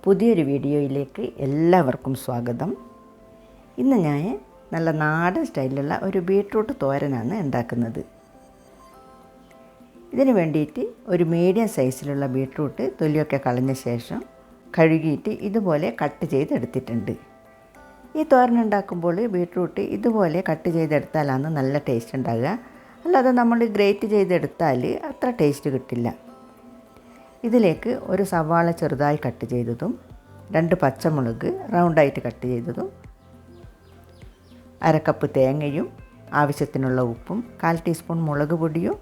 പുതിയൊരു വീഡിയോയിലേക്ക് എല്ലാവർക്കും സ്വാഗതം. ഇന്ന് ഞാൻ നല്ല നാടൻ സ്റ്റൈലിലുള്ള ഒരു ബീട്രൂട്ട് തോരനാണ് ഉണ്ടാക്കുന്നത്. ഇതിന് വേണ്ടിയിട്ട് ഒരു മീഡിയം സൈസിലുള്ള ബീട്രൂട്ട് തൊലിയൊക്കെ കളഞ്ഞ ശേഷം കഴുകിയിട്ട് ഇതുപോലെ കട്ട് ചെയ്തെടുത്തിട്ടുണ്ട്. ഈ തോരൻ ഉണ്ടാക്കുമ്പോൾ ബീട്രൂട്ട് ഇതുപോലെ കട്ട് ചെയ്തെടുത്താലാണ് നല്ല ടേസ്റ്റ് ഉണ്ടാകുക. അല്ലാതെ നമ്മൾ ഗ്രേറ്റ് ചെയ്തെടുത്താൽ അത്ര ടേസ്റ്റ് കിട്ടില്ല. ഇതിലേക്ക് ഒരു സവാള ചെറുതായി കട്ട് ചെയ്തതും 2 പച്ചമുളക് റൗണ്ടായിട്ട് കട്ട് ചെയ്തതും 1/2 കപ്പ് തേങ്ങയും ആവശ്യത്തിനുള്ള ഉപ്പും 1/4 ടീസ്പൂൺ മുളക് പൊടിയും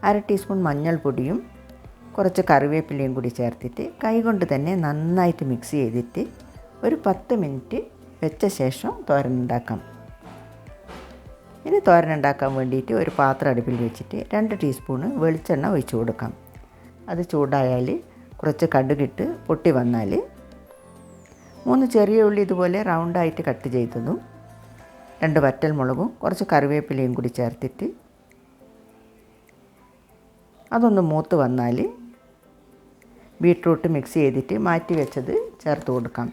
1/2 ടീസ്പൂൺ മഞ്ഞൾപ്പൊടിയും കുറച്ച് കറിവേപ്പിലയും കൂടി ചേർത്തിട്ട് കൈകൊണ്ട് തന്നെ നന്നായിട്ട് മിക്സ് ചെയ്തിട്ട് ഒരു 10 മിനിറ്റ് വെച്ച ശേഷം തോരൻ ഉണ്ടാക്കാം. ഇനി തോരൻ ഉണ്ടാക്കാൻ വേണ്ടിയിട്ട് ഒരു പാത്രം അടുപ്പിൽ വെച്ചിട്ട് 2 ടീസ്പൂൺ വെളിച്ചെണ്ണ ഒഴിച്ച് കൊടുക്കാം. അത് ചൂടായാൽ കുറച്ച് കടുകിട്ട് പൊട്ടി വന്നാൽ 3 ചെറിയ ഉള്ളി ഇതുപോലെ റൗണ്ടായിട്ട് കട്ട് ചെയ്തതും 2 വറ്റൽമുളകും കുറച്ച് കറിവേപ്പിലയും കൂടി ചേർത്തിട്ട് അതൊന്ന് മൂത്ത് വന്നാൽ ബീട്രൂട്ട് മിക്സ് ചെയ്തിട്ട് മാറ്റി വെച്ചത് ചേർത്ത് കൊടുക്കാം.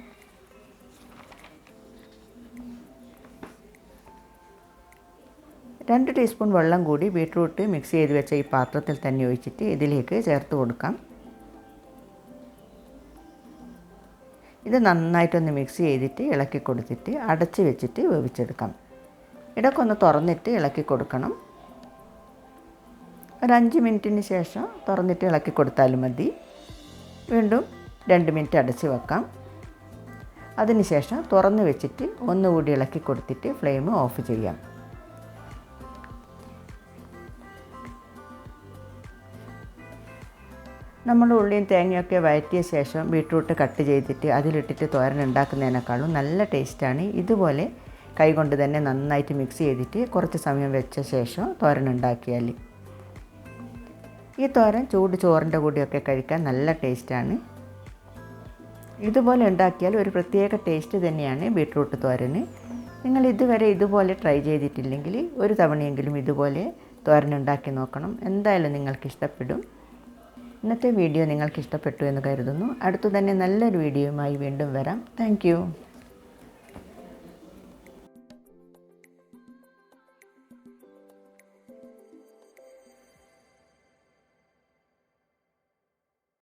രണ്ട് ടീസ്പൂൺ വെള്ളം കൂടി ബീട്രൂട്ട് മിക്സ് ചെയ്ത് വെച്ച ഈ പാത്രത്തിൽ തന്നെ ഒഴിച്ചിട്ട് ഇതിലേക്ക് ചേർത്ത് കൊടുക്കാം. ഇത് നന്നായിട്ടൊന്ന് മിക്സ് ചെയ്തിട്ട് ഇളക്കി കൊടുത്തിട്ട് അടച്ച് വെച്ചിട്ട് വേവിച്ചെടുക്കാം. ഇടയ്ക്ക് ഒന്ന് തുറന്നിട്ട് ഇളക്കി കൊടുക്കണം. ഒരു 5 മിനിറ്റിന് ശേഷം തുറന്നിട്ട് ഇളക്കി കൊടുത്താലും മതി. വീണ്ടും 2 മിനിറ്റ് അടച്ച് വെക്കാം. അതിനുശേഷം തുറന്ന് വെച്ചിട്ട് ഒന്നുകൂടി ഇളക്കി കൊടുത്തിട്ട് ഫ്ലെയിം ഓഫ് ചെയ്യാം. നമ്മൾ ഉള്ളിയും തേങ്ങയൊക്കെ വഴറ്റിയ ശേഷം ബീട്രൂട്ട് കട്ട് ചെയ്തിട്ട് അതിലിട്ടിട്ട് തോരൻ ഉണ്ടാക്കുന്നതിനേക്കാളും നല്ല ടേസ്റ്റാണ്. ഇതുപോലെ കൈകൊണ്ട് തന്നെ നന്നായിട്ട് മിക്സ് ചെയ്തിട്ട് കുറച്ച് സമയം വെച്ച ശേഷം തോരൻ ഉണ്ടാക്കിയാൽ. ഈ തോരൻ ചൂട് ചോറിൻ്റെ കൂടെയൊക്കെ കഴിക്കാൻ നല്ല ടേസ്റ്റാണ്. ഇതുപോലെ ഉണ്ടാക്കിയാൽ ഒരു പ്രത്യേക ടേസ്റ്റ് തന്നെയാണ് ബീട്രൂട്ട് തോരന്. നിങ്ങൾ ഇതുവരെ ഇതുപോലെ ട്രൈ ചെയ്തിട്ടില്ലെങ്കിൽ ഒരു തവണയെങ്കിലും ഇതുപോലെ തോരൻ ഉണ്ടാക്കി നോക്കണം. എന്തായാലും നിങ്ങൾക്ക് ഇഷ്ടപ്പെടും. ഇന്നത്തെ വീഡിയോ നിങ്ങൾക്ക് ഇഷ്ടപ്പെട്ടു എന്ന് കരുതുന്നു. അടുത്തു തന്നെ നല്ലൊരു വീഡിയോയുമായി വീണ്ടും വരാം. താങ്ക്